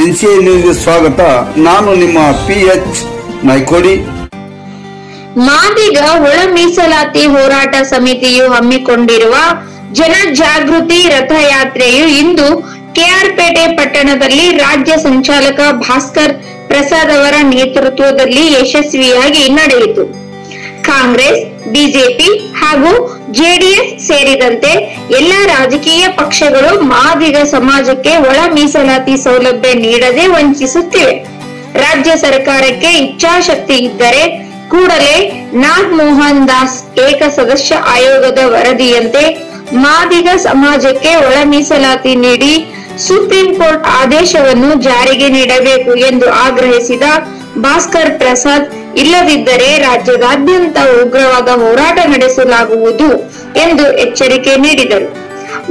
NCA ನ್ಯೂಸ್ಗೆ ಸ್ವಾಗತ. ನಾನು ನಿಮ್ಮ PH ನಾಯ್ಕೋಡಿ. ಮಾದಿಗ ಒಳ ಮೀಸಲಾತಿ ಹೋರಾಟ ಸಮಿತಿಯು ಹಮ್ಮಿಕೊಂಡಿರುವ ಜನಜಾಗೃತಿ ರಥಯಾತ್ರೆಯು ಇಂದು KR ಪೇಟೆ ಪಟ್ಟಣದಲ್ಲಿ ರಾಜ್ಯ ಸಂಚಾಲಕ ಭಾಸ್ಕರ್ ಪ್ರಸಾದ್ ಅವರ ನೇತೃತ್ವದಲ್ಲಿ ಯಶಸ್ವಿಯಾಗಿ ನಡೆಯಿತು. ಕಾಂಗ್ರೆಸ್, ಬಿಜೆಪಿ ಹಾಗೂ JDS ಸೇರಿದಂತೆ ಎಲ್ಲ ರಾಜಕೀಯ ಪಕ್ಷಗಳು ಮಾದಿಗ ಸಮಾಜಕ್ಕೆ ಒಳ ಮೀಸಲಾತಿ ಸೌಲಭ್ಯ ನೀಡದೆ ವಂಚಿಸುತ್ತಿವೆ. ರಾಜ್ಯ ಸರ್ಕಾರಕ್ಕೆ ಇಚ್ಛಾಶಕ್ತಿ ಇದ್ದರೆ ಕೂಡಲೇ ನಾಗಮೋಹನ್ ದಾಸ್ ಏಕ ಸದಸ್ಯ ಆಯೋಗದ ವರದಿಯಂತೆ ಮಾದಿಗ ಸಮಾಜಕ್ಕೆ ಒಳ ಮೀಸಲಾತಿ ನೀಡಿ ಸುಪ್ರೀಂ ಕೋರ್ಟ್ ಆದೇಶವನ್ನು ಜಾರಿಗೆ ನೀಡಬೇಕು ಎಂದು ಆಗ್ರಹಿಸಿದ ಭಾಸ್ಕರ್ ಪ್ರಸಾದ್, ಇಲ್ಲದಿದ್ದರೆ ರಾಜ್ಯದಾದ್ಯಂತ ಉಗ್ರವಾದ ಹೋರಾಟ ನಡೆಸಲಾಗುವುದು ಎಂದು ಎಚ್ಚರಿಕೆ ನೀಡಿದರು.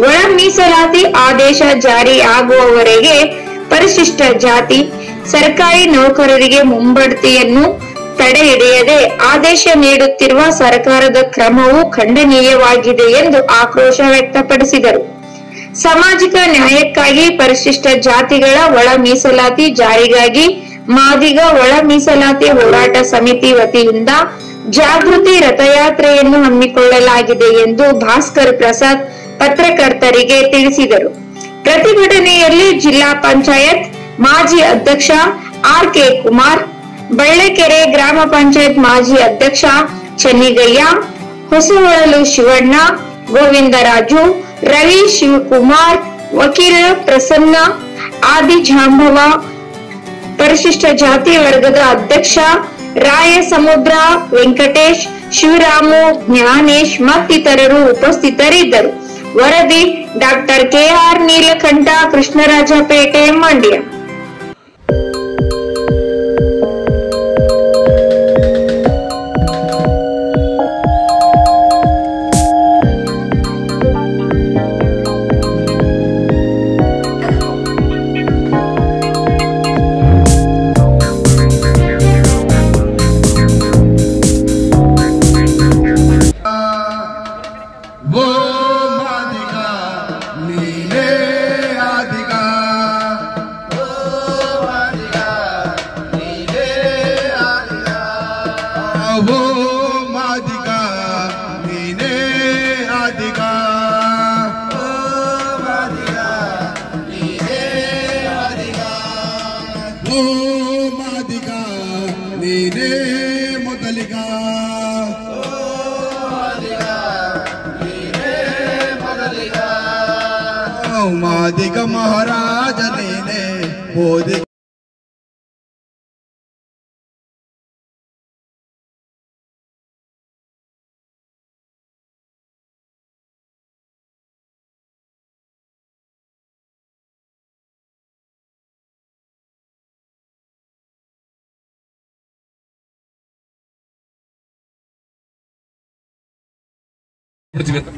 ಒಳ ಮೀಸಲಾತಿ ಆದೇಶ ಜಾರಿ ಆಗುವವರೆಗೆ ಪರಿಶಿಷ್ಟ ಜಾತಿ, ಸರ್ಕಾರಿ ನೌಕರರಿಗೆ ಮುಂಬಡ್ತಿಯನ್ನು ತಡೆ ಹಿಡಿಯದೆ ಆದೇಶ ನೀಡುತ್ತಿರುವ ಸರ್ಕಾರದ ಕ್ರಮವು ಖಂಡನೀಯವಾಗಿದೆ ಎಂದು ಆಕ್ರೋಶ ವ್ಯಕ್ತಪಡಿಸಿದರು. ಸಾಮಾಜಿಕ ನ್ಯಾಯಕ್ಕಾಗಿ ಪರಿಶಿಷ್ಟ ಜಾತಿಗಳ ಒಳ ಮೀಸಲಾತಿ ಜಾರಿಗಾಗಿ ಮಾದಿಗ ಒಳ ಮೀಸಲಾತಿ ಹೋರಾಟ ಸಮಿತಿ ವತಿಯಿಂದ ಜಾಗೃತಿ ರಥಯಾತ್ರೆಯನ್ನು ಹಮ್ಮಿಕೊಳ್ಳಲಾಗಿದೆ ಎಂದು ಭಾಸ್ಕರ್ ಪ್ರಸಾದ್ ಪತ್ರಕರ್ತರಿಗೆ ತಿಳಿಸಿದರು. ಪ್ರತಿಭಟನೆಯಲ್ಲಿ ಜಿಲ್ಲಾ ಪಂಚಾಯತ್ ಮಾಜಿ ಅಧ್ಯಕ್ಷ RK ಕುಮಾರ್, ಬಳ್ಳಕೆರೆ ಗ್ರಾಮ ಪಂಚಾಯತ್ ಮಾಜಿ ಅಧ್ಯಕ್ಷ ಚೆನ್ನಿಗಯ್ಯ, ಹೊಸಹೊಳಲು ಶಿವಣ್ಣ, ಗೋವಿಂದರಾಜು, ರವಿ ಶಿವಕುಮಾರ್, ವಕೀಲ ಪ್ರಸನ್ನ, ಆದಿ ಜಾಂಬವ, ಪರಿಶಿಷ್ಟ ಜಾತಿ ವರ್ಗದ ಅಧ್ಯಕ್ಷ ರಾಯಸಮುದ್ರ ವೆಂಕಟೇಶ್, ಶಿವರಾಮು, ಜ್ಞಾನೇಶ್ ಮತ್ತಿತರರು ಉಪಸ್ಥಿತರಿದ್ದರು. ವರದಿ ಡಾಕ್ಟರ್ KR ನೀಲಕಂಠ, ಕೃಷ್ಣರಾಜಪೇಟೆ, ಮಂಡ್ಯ. ಮಾದಿಗ ಮಹಾರಾಜ ನೀನೆ ಮೋದಿ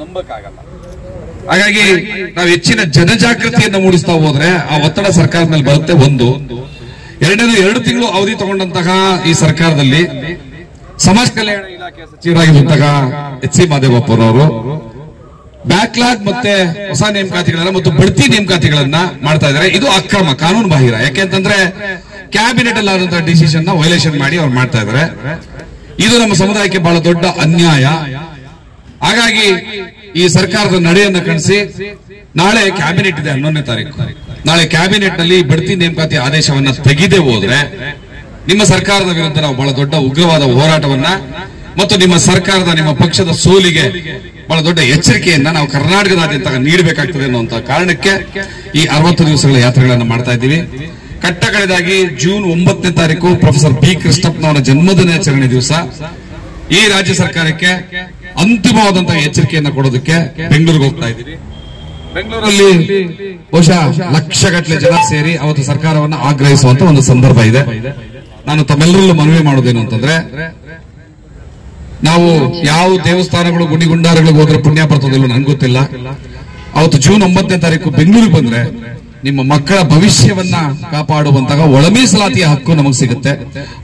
ನಂಬಕ್ಕಾಗಲ್ಲ. ಹಾಗಾಗಿ ನಾವು ಹೆಚ್ಚಿನ ಜನಜಾಗೃತಿಯನ್ನು ಮೂಡಿಸ್ತಾ ಹೋದ್ರೆ ಆ ಒತ್ತಡ ಸರ್ಕಾರದ ಮೇಲೆ ಬರುತ್ತೆ. ಒಂದು ಎರಡನೇದು, 2 ತಿಂಗಳು ಅವಧಿ ತಗೊಂಡಂತಹ ಈ ಸರ್ಕಾರದಲ್ಲಿ ಸಮಾಜ ಕಲ್ಯಾಣ ಇಲಾಖೆ ಸಚಿವರಾಗಿರುವಂತಹ HC ಮಾದೇವಪ್ಪನವರು ಬ್ಯಾಕ್ಲಾಗ್ ಮತ್ತೆ ಹೊಸ ನೇಮಕಾತಿಗಳನ್ನ ಮತ್ತು ಬಡ್ತಿ ನೇಮಕಾತಿಗಳನ್ನ ಮಾಡ್ತಾ ಇದ್ದಾರೆ. ಇದು ಅಕ್ರಮ, ಕಾನೂನು ಬಾಹಿರ. ಯಾಕೆಂತಂದ್ರೆ ಕ್ಯಾಬಿನೆಟ್ ಅಲ್ಲಿ ಆದಂತಹ ಡಿಸಿಷನ್ ನ ವೈಲೇಷನ್ ಮಾಡಿ ಅವ್ರು ಮಾಡ್ತಾ ಇದ್ದಾರೆ. ಇದು ನಮ್ಮ ಸಮುದಾಯಕ್ಕೆ ಬಹಳ ದೊಡ್ಡ ಅನ್ಯಾಯ. ಹಾಗಾಗಿ ಈ ಸರ್ಕಾರದ ನಡೆಯನ್ನ ಕಣಿಸಿ ನಾಳೆ ಕ್ಯಾಬಿನೆಟ್ ಇದೆ 11ನೇ ತಾರೀಕು. ನಾಳೆ ಕ್ಯಾಬಿನೆಟ್ ನಲ್ಲಿ ಬಡ್ತಿ ನೇಮಕಾತಿ ಆದೇಶವನ್ನ ತೆಗೆದೇ ಹೋದ್ರೆ ನಿಮ್ಮ ಸರ್ಕಾರದ ವಿರುದ್ಧ ನಾವು ಬಹಳ ದೊಡ್ಡ ಉಗ್ರವಾದ ಹೋರಾಟವನ್ನ ಮತ್ತು ನಿಮ್ಮ ಸರ್ಕಾರದ, ನಿಮ್ಮ ಪಕ್ಷದ ಸೋಲಿಗೆ ಬಹಳ ದೊಡ್ಡ ಎಚ್ಚರಿಕೆಯನ್ನ ನಾವು ಕರ್ನಾಟಕದಾದ್ಯಂತ ನೀಡಬೇಕಾಗ್ತದೆ ಅನ್ನುವಂತ ಕಾರಣಕ್ಕೆ ಈ 60 ದಿವಸಗಳ ಯಾತ್ರೆಗಳನ್ನ ಮಾಡ್ತಾ ಇದ್ದೀವಿ. ಕಟ್ಟ ಕಡೆದಾಗಿ ಜೂನ್ 9ನೇ ತಾರೀಕು ಪ್ರೊಫೆಸರ್ B ಕೃಷ್ಣಪ್ಪನವರ ಜನ್ಮದಿನಾಚರಣೆ ದಿವಸ ಈ ರಾಜ್ಯ ಸರ್ಕಾರಕ್ಕೆ ಅಂತಿಮವಾದಂತಹ ಎಚ್ಚರಿಕೆಯನ್ನ ಕೊಡೋದಕ್ಕೆ ಬೆಂಗಳೂರಿಗೆ ಹೋಗ್ತಾ ಇದ್ದೀವಿ. ಬೆಂಗಳೂರಲ್ಲಿ ಬಹುಶಃ ಲಕ್ಷಗಟ್ಟಲೆ ಜನ ಸೇರಿ ಅವತ್ತು ಸರ್ಕಾರವನ್ನ ಆಗ್ರಹಿಸುವಂತ ಒಂದು ಸಂದರ್ಭ ಇದೆ. ನಾನು ತಮ್ಮೆಲ್ಲರಲ್ಲೂ ಮನವಿ ಮಾಡೋದೇನು ಅಂತಂದ್ರೆ, ನಾವು ಯಾವ ದೇವಸ್ಥಾನಗಳು, ಗುಂಡಿಗುಂಡಾರಗಳಿಗೆ ಹೋದ್ರೆ ಪುಣ್ಯ ಬರ್ತದಿಲ್ಲ ನನ್ಗೆ ಗೊತ್ತಿಲ್ಲ. ಅವತ್ತು ಜೂನ್ 9ನೇ ತಾರೀಕು ಬೆಂಗಳೂರಿಗೆ ಬಂದ್ರೆ ನಿಮ್ಮ ಮಕ್ಕಳ ಭವಿಷ್ಯವನ್ನ ಕಾಪಾಡುವಂತಹ ಒಳ ಮೀಸಲಾತಿಯ ಹಕ್ಕು ನಮಗೆ ಸಿಗುತ್ತೆ.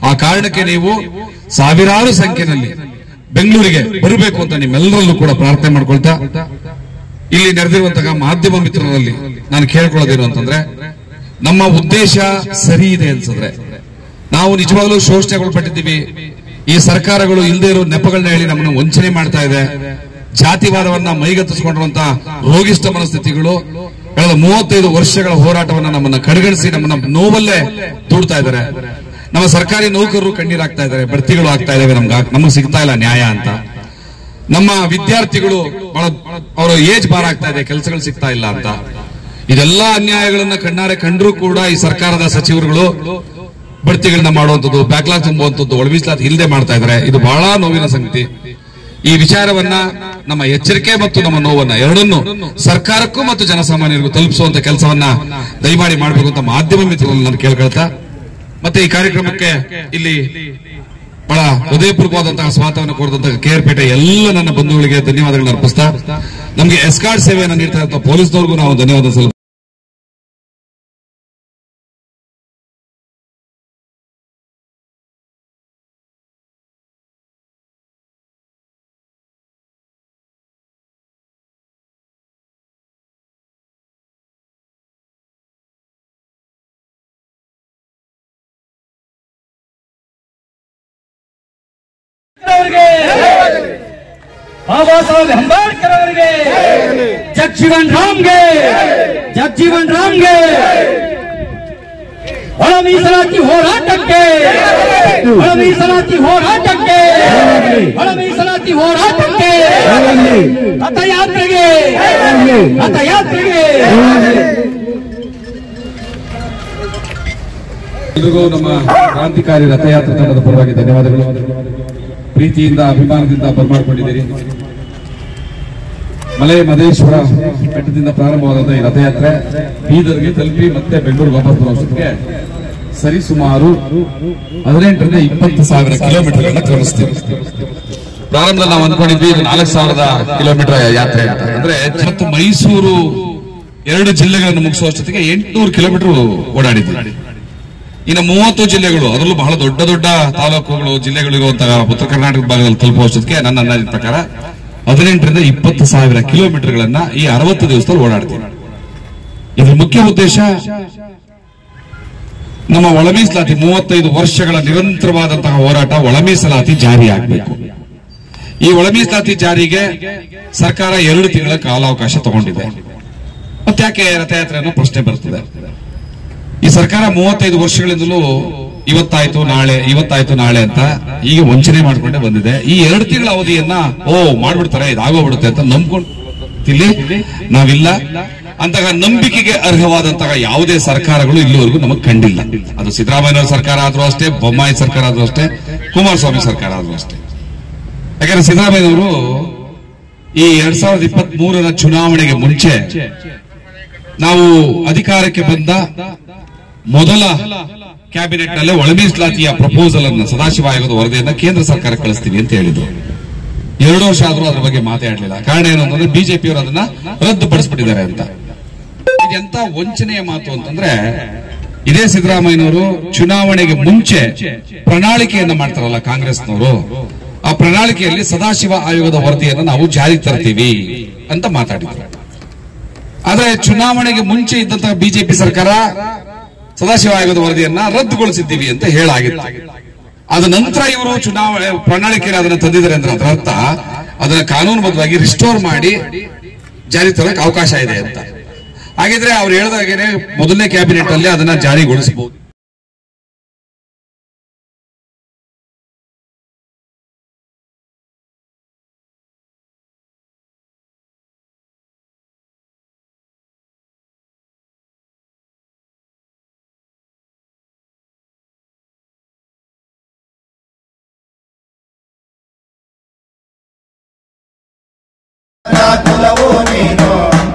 ಆ ಕಾರಣಕ್ಕೆ ನೀವು ಸಾವಿರಾರು ಸಂಖ್ಯೆಯಲ್ಲಿ ಬೆಂಗಳೂರಿಗೆ ಬರಬೇಕು ಅಂತ ನಿಮ್ಮೆಲ್ಲರಲ್ಲೂ ಕೂಡ ಪ್ರಾರ್ಥನೆ ಮಾಡ್ಕೊಳ್ತಾ, ಇಲ್ಲಿ ನೆರೆದಿರುವಂತಹ ಮಾಧ್ಯಮ ಮಿತ್ರರಲ್ಲಿ ನಾನು ಕೇಳ್ಕೊಳ್ಳೋದೇನು ಅಂತಂದ್ರೆ, ನಮ್ಮ ಉದ್ದೇಶ ಸರಿ ಇದೆ ಅನ್ಸಿದ್ರೆ ನಾವು ನಿಜವಾಗ್ಲೂ ಶೋಷಣೆಗೊಳಪಟ್ಟಿದ್ದೀವಿ. ಈ ಸರ್ಕಾರಗಳು ಇಲ್ಲದೆ ಇರೋ ನೆಪಗಳನ್ನ ಹೇಳಿ ನಮ್ಮನ್ನು ವಂಚನೆ ಮಾಡ್ತಾ ಇದೆ. ಜಾತಿವಾದವನ್ನ ಮೈಗತ್ತಿಸಿಕೊಂಡಿರುವಂತಹ ರೋಗಿಷ್ಠ ಮನಸ್ಥಿತಿಗಳು ಕಳೆದ 35 ವರ್ಷಗಳ ಹೋರಾಟವನ್ನ ನಮ್ಮನ್ನ ಕಡೆಗಣಿಸಿ ನಮ್ಮನ್ನ ನೋವಲ್ಲೇ ದೂಡ್ತಾ ಇದ್ದಾರೆ. ನಮ್ಮ ಸರ್ಕಾರಿ ನೌಕರರು ಕಣ್ಣೀರಾಗ್ತಾ ಇದ್ದಾರೆ, ಬಡ್ತಿಗಳು ಆಗ್ತಾ ಇದಾವೆ, ನಮಗೆ ಸಿಗ್ತಾ ಇಲ್ಲ ನ್ಯಾಯ ಅಂತ. ನಮ್ಮ ವಿದ್ಯಾರ್ಥಿಗಳು ಬಹಳ ಅವರ ಏಜ್ ಬಾರ್ ಆಗ್ತಾ ಇದೆ, ಕೆಲಸಗಳು ಸಿಗ್ತಾ ಇಲ್ಲ ಅಂತ. ಇದೆಲ್ಲ ಅನ್ಯಾಯಗಳನ್ನ ಕಣ್ಣಾರೆ ಕಂಡ್ರೂ ಕೂಡ ಈ ಸರ್ಕಾರದ ಸಚಿವರುಗಳು ಬಡ್ತಿಗಳನ್ನ ಮಾಡುವಂಥದ್ದು, ಬ್ಯಾಕ್ಲಾಗ್ ತುಂಬುವಂಥದ್ದು, ಒಳ ಮೀಸಲಾತಿ ಇಲ್ಲದೆ ಮಾಡ್ತಾ ಇದ್ದಾರೆ. ಇದು ಬಹಳ ನೋವಿನ ಸಂಗತಿ. ಈ ವಿಚಾರವನ್ನ ನಮ್ಮ ಎಚ್ಚರಿಕೆ ಮತ್ತು ನಮ್ಮ ನೋವನ್ನ ಎರಡನ್ನೂ ಸರ್ಕಾರಕ್ಕೂ ಮತ್ತು ಜನಸಾಮಾನ್ಯರಿಗೂ ತಲುಪಿಸುವಂತ ಕೆಲಸವನ್ನ ದಯಮಾಡಿ ಮಾಡಬೇಕು ಅಂತ ಮಾಧ್ಯಮ ಮಿತ್ರರಲ್ಲಿ ನಾನು ಕೇಳ್ಕೊಳ್ತಾ, ಮತ್ತೆ ಈ ಕಾರ್ಯಕ್ರಮಕ್ಕೆ ಇಲ್ಲಿ ಬಹಳ ಹೃದಯಪೂರ್ವಕವಾದಂತಹ ಸ್ವಾಗತವನ್ನು ಕೋರಿದಂತಹ KR ಎಲ್ಲ ನನ್ನ ಬಂಧುಗಳಿಗೆ ಧನ್ಯವಾದಗಳನ್ನು ಅರ್ಪಿಸ್ತಾ, ನಮಗೆ ಎಸ್ಕಾರ್ಟ್ ಸೇವೆಯನ್ನು ನೀಡ್ತಾ ಇರುವಂತಹ ಪೊಲೀಸ್ನವ್ರಿಗೂ ನಾವು ಧನ್ಯವಾದ ಸಲ್ಲಿಸ್ತೀವಿ. ಬಾಬಾ ಸಾಹೇಬ್ ಅಂಬೇಡ್ಕರ್ ಅವರಿಗೆ, ಜಗಜೀವನ್ ರಾಮ್ಗೆ, ಒಳ ಮೀಸಲಾತಿ ಹೋರಾಟಕ್ಕೆ, ರಥಯಾತ್ರೆಗೆ ಎಲ್ರಿಗೂ ನಮ್ಮ ಕ್ರಾಂತಿಕಾರಿ ರಥಯಾತ್ರೆ ತಂಡದ ಪರವಾಗಿ ಧನ್ಯವಾದಗಳು. ಪ್ರೀತಿಯಿಂದ ಅಭಿಮಾನದಿಂದ ಬರಮಾಡಿಕೊಂಡಿದ್ದೀರಿ. ಮಲೆ ಮಹದೇಶ್ವರ ಬೆಟ್ಟದಿಂದ ಪ್ರಾರಂಭವಾದಂತಹ ಈ ರಥಯಾತ್ರೆ ಬೀದರ್ಗೆ ತಲುಪಿ ಮತ್ತೆ ಬೆಂಗಳೂರು ವಾಪಸ್ ಬರೋಷ್ಟಕ್ಕೆ ಸರಿಸುಮಾರು 18ರಿಂದ 20,000 ಕಿಲೋಮೀಟರ್ಗಳನ್ನ ಕ್ರಮಿಸ್ತೀವಿ. ಪ್ರಾರಂಭದಲ್ಲಿ ನಾವು ಅಂದ್ಕೊಂಡಿದ್ವಿ ಇದು 4,000 ಕಿಲೋಮೀಟರ್ ಯಾತ್ರೆ ಅಂತ. ಅಂದ್ರೆ ಮತ್ತು ಮೈಸೂರು 2 ಜಿಲ್ಲೆಗಳನ್ನು ಮುಗಿಸುವಷ್ಟೊತ್ತಿಗೆ 800 ಕಿಲೋಮೀಟರ್ ಓಡಾಡಿದ್ವಿ. ಇನ್ನು 30 ಜಿಲ್ಲೆಗಳು, ಅದರಲ್ಲೂ ಬಹಳ ದೊಡ್ಡ ದೊಡ್ಡ ತಾಲೂಕುಗಳು, ಜಿಲ್ಲೆಗಳು ಇರುವಂತಹ ಉತ್ತರ ಕರ್ನಾಟಕ ಭಾಗದಲ್ಲಿ ತಲುಪುವಷ್ಟೊತ್ತಿಗೆ ನನ್ನ ಅಂದಾಜಿನ ಪ್ರಕಾರ 18ರಿಂದ 20,000 ಕಿಲೋಮೀಟರ್ಗಳನ್ನ ಈ 60 ದಿವಸದಲ್ಲಿ ಓಡಾಡ್ತೀವಿ. ಇದರ ಮುಖ್ಯ ಉದ್ದೇಶ ನಮ್ಮ ಒಳ ಮೀಸಲಾತಿ 35 ವರ್ಷಗಳ ನಿರಂತರವಾದಂತಹ ಹೋರಾಟ ಒಳ ಮೀಸಲಾತಿ ಜಾರಿಯಾಗಬೇಕು. ಈ ಒಳ ಮೀಸಲಾತಿ ಜಾರಿಗೆ ಸರ್ಕಾರ 2 ತಿಂಗಳ ಕಾಲಾವಕಾಶ ತಗೊಂಡಿದೆ. ಮತ್ತೆ ಯಾಕೆ ರಥಯಾತ್ರೆ ಅನ್ನೋ ಪ್ರಶ್ನೆ ಬರ್ತದೆ. ಈ ಸರ್ಕಾರ 35 ವರ್ಷಗಳಿಂದಲೂ ಇವತ್ತಾಯ್ತು ನಾಳೆ ಅಂತ ಈಗ ವಂಚನೆ ಮಾಡಿಕೊಂಡೇ ಬಂದಿದೆ. ಈ 2 ತಿಂಗಳ ಅವಧಿಯನ್ನ ಮಾಡ್ಬಿಡ್ತಾರೆ, ಇದಾಗೋಗ್ಬಿಡುತ್ತೆ ಅಂತ ನಂಬ್ಕೊಂಡು ಇಲ್ಲಿ ನಾವಿಲ್ಲ. ಅಂತಹ ನಂಬಿಕೆಗೆ ಅರ್ಹವಾದಂತಹ ಯಾವುದೇ ಸರ್ಕಾರಗಳು ಇಲ್ಲಿವರೆಗೂ ನಮಗೆ ಕಂಡಿಲ್ಲ. ಅದು ಸಿದ್ದರಾಮಯ್ಯ ಸರ್ಕಾರ ಆದ್ರೂ ಅಷ್ಟೇ, ಬೊಮ್ಮಾಯಿ ಸರ್ಕಾರ ಆದ್ರೂ ಅಷ್ಟೇ, ಕುಮಾರಸ್ವಾಮಿ ಸರ್ಕಾರ ಆದ್ರೂ ಅಷ್ಟೇ. ಯಾಕಂದ್ರೆ ಸಿದ್ದರಾಮಯ್ಯನವರು ಈ 2023ರ ಚುನಾವಣೆಗೆ ಮುಂಚೆ ನಾವು ಅಧಿಕಾರಕ್ಕೆ ಬಂದ ಮೊದಲ ಕ್ಯಾಬಿನೆಟ್ ನಲ್ಲೇ ಒಳ ಮೀಸಲಾತಿಯ ಪ್ರಪೋಸಲ್ ಅನ್ನು, ಸದಾಶಿವ ಆಯೋಗದ ವರದಿಯನ್ನ ಕೇಂದ್ರ ಸರ್ಕಾರ ಕಳಿಸ್ತೀವಿ ಅಂತ ಹೇಳಿದ್ರು. 2 ವರ್ಷ ಆದ್ರೂ ಅದ್ರ ಬಗ್ಗೆ ಮಾತಾಡಲಿಲ್ಲ. ಕಾರಣ ಏನು ಅಂತಂದ್ರೆ ಬಿಜೆಪಿಯವರು ಅದನ್ನ ರದ್ದುಪಡಿಸ್ಬಿಟ್ಟಿದ್ದಾರೆ ಅಂತ. ಇದೆಂತ ವಂಚನೆಯ ಮಾತು ಅಂತಂದ್ರೆ, ಇದೇ ಸಿದ್ದರಾಮಯ್ಯನವರು ಚುನಾವಣೆಗೆ ಮುಂಚೆ ಪ್ರಣಾಳಿಕೆಯನ್ನ ಮಾಡ್ತಾರಲ್ಲ ಕಾಂಗ್ರೆಸ್ನವರು, ಆ ಪ್ರಣಾಳಿಕೆಯಲ್ಲಿ ಸದಾಶಿವ ಆಯೋಗದ ವರದಿಯನ್ನು ನಾವು ಜಾರಿಗೆ ತರ್ತೀವಿ ಅಂತ ಮಾತಾಡಿದ್ರು. ಆದ್ರೆ ಚುನಾವಣೆಗೆ ಮುಂಚೆ ಇದ್ದಂತಹ ಬಿಜೆಪಿ ಸರ್ಕಾರ ಸದಾಶಿವ ಆಯೋಗದ ವರದಿಯನ್ನ ರದ್ದುಗೊಳಿಸಿದ್ದೀವಿ ಅಂತ ಹೇಳಾಗಿತ್ತು. ಅದ ನಂತರ ಇವರು ಚುನಾವಣೆ ಪ್ರಣಾಳಿಕೆಯಲ್ಲಿ ಅದನ್ನ ತಂದಿದ್ದಾರೆ ಅಂದ್ರೆ ಅದರ ಅರ್ಥ ಅದನ್ನ ಕಾನೂನುಬದ್ಧವಾಗಿ ರಿಸ್ಟೋರ್ ಮಾಡಿ ಜಾರಿ ತರಕ್ಕೆ ಅವಕಾಶ ಇದೆ ಅಂತ. ಹಾಗಿದ್ರೆ ಅವ್ರು ಹೇಳಿದಾಗೇನೆ ಮೊದಲನೇ ಕ್ಯಾಬಿನೆಟ್ ಅಲ್ಲಿ ಅದನ್ನ ಜಾರಿಗೊಳಿಸಬಹುದು.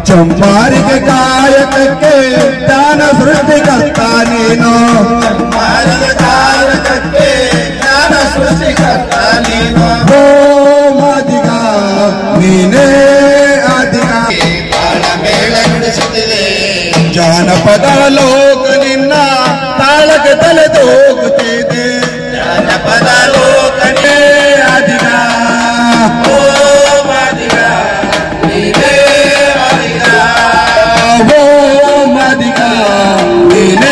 ಚಂಪಾರಿಗೆ ಕಾಯಕಕ್ಕೆ ಜ್ಞಾನ ಸೃಷ್ಟಿಕರ್ತ ನೀನು, ಚಂಪಾರಿಗೆ ಕಾಯಕಕ್ಕೆ ಜ್ಞಾನ ಸೃಷ್ಟಿಕರ್ತ ನೀನು. ಓ ಮಾದಿಗ ನೀನೇ ಆದಿಗ, ಮೇಳ ನುಡಿಸುತ್ತಿದೆ ಜಾನಪದ ಲೋಕ ನಿನ್ನ ತಾಳಕ್ಕೆ ತಲೆದೋಗುತ್ತಿದೆ. ಜಾನಪದ ಲೋಕನೇ ಆದಿಗ, ಓ ಮಾದಿಗ ನೀನೇ ಮಾದಿಗ, ಓ ಮಾದಿಗ ನೀನೇ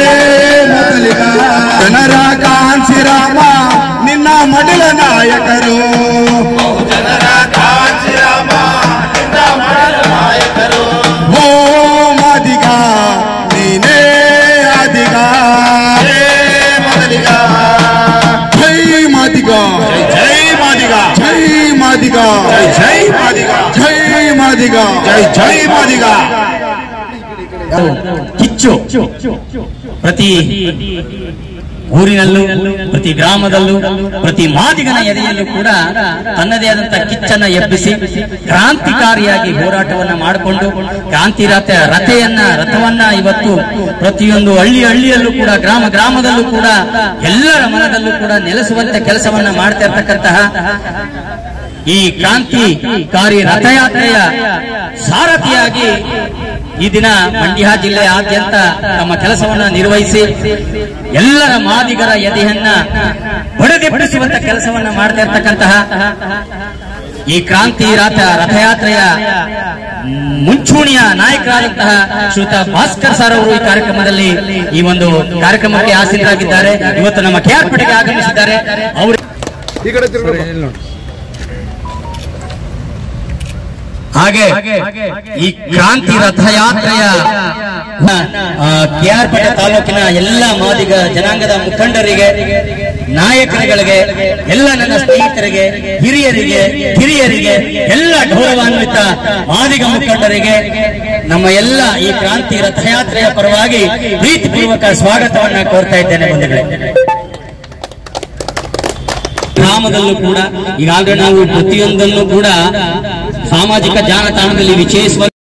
ಜೈ ಮಾದಿಗ ಜೈ ಮಾದಿಗ ಜೈ ಜೈ ಮಾದಿಗ. ಕಿಚ್ಚು ಪ್ರತಿ ಊರಿನಲ್ಲೂ ಪ್ರತಿ ಗ್ರಾಮದಲ್ಲೂ ಪ್ರತಿ ಮಾದಿಗನ ಎದೆಯಲ್ಲೂ ಕೂಡ ತನ್ನದೇ ಆದಂತಹ ಕಿಚ್ಚನ್ನ ಎಬ್ಬಿಸಿ ಕ್ರಾಂತಿಕಾರಿಯಾಗಿ ಹೋರಾಟವನ್ನ ಮಾಡಿಕೊಂಡು ಕ್ರಾಂತಿ ರಥವನ್ನ ಇವತ್ತು ಪ್ರತಿಯೊಂದು ಹಳ್ಳಿಯಲ್ಲೂ ಕೂಡ ಗ್ರಾಮದಲ್ಲೂ ಕೂಡ ಎಲ್ಲರ ಮನದಲ್ಲೂ ಕೂಡ ನೆಲೆಸುವಂತ ಕೆಲಸವನ್ನ ಮಾಡ್ತಾ ಇರ್ತಕ್ಕಂತಹ ಈ ಕ್ರಾಂತಿಕಾರಿ ರಥಯಾತ್ರೆಯ ಸಾರಥಿಯಾಗಿ ಈ ದಿನ ಮಂಡ್ಯ ಜಿಲ್ಲೆಯಾದ್ಯಂತ ತಮ್ಮ ಕೆಲಸವನ್ನ ನಿರ್ವಹಿಸಿ ಎಲ್ಲರ ಮಾದಿಗರ ಎದೆಯನ್ನ ಹೊಡೆದೆಬ್ಬಿಸುವಂತ ಕೆಲಸವನ್ನ ಮಾಡ್ತಾ ಇರ್ತಕ್ಕಂತಹ ಈ ಕ್ರಾಂತಿ ರಥಯಾತ್ರೆಯ ಮುಂಚೂಣಿಯ ನಾಯಕರಾದಂತಹ ಶ್ರೀಯುತ ಭಾಸ್ಕರ್ ಸರ್ ಅವರು ಈ ಕಾರ್ಯಕ್ರಮದಲ್ಲಿ ಈ ಒಂದು ಕಾರ್ಯಕ್ರಮಕ್ಕೆ ಆಸೀನರಾಗಿದ್ದಾರೆ. ಇವತ್ತು ನಮ್ಮ ಕೆಆರ್ಪೇಟೆಗೆ ಆಗಮಿಸಿದ್ದಾರೆ. ಅವರು ಹಾಗೆ ಈ ಕ್ರಾಂತಿ ರಥಯಾತ್ರೆಯ ಕೆಆರ್ಪೇಟೆ ತಾಲೂಕಿನ ಎಲ್ಲ ಮಾದಿಗ ಜನಾಂಗದ ಮುಖಂಡರಿಗೆ, ನಾಯಕರುಗಳಿಗೆ, ಎಲ್ಲ ನನ್ನ ಸ್ನೇಹಿತರಿಗೆ, ಹಿರಿಯರಿಗೆ ಎಲ್ಲ ಗೌರವಾನ್ವಿತ ಮಾದಿಗ ಮುಖಂಡರಿಗೆ ನಮ್ಮ ಎಲ್ಲ ಈ ಕ್ರಾಂತಿ ರಥಯಾತ್ರೆಯ ಪರವಾಗಿ ಪ್ರೀತಿಪೂರ್ವಕ ಸ್ವಾಗತವನ್ನ ಕೋರ್ತಾ ಇದ್ದೇನೆ. ಬಂಧುಗಳೇ, ಗ್ರಾಮದಲ್ಲೂ ಕೂಡ ಈಗಾಗಲೇ ನಾವು ಪ್ರತಿಯೊಂದನ್ನು ಕೂಡ ಸಾಮಾಜಿಕ ಜಾಲತಾಣದಲ್ಲಿ ವಿಶೇಷವಾಗಿ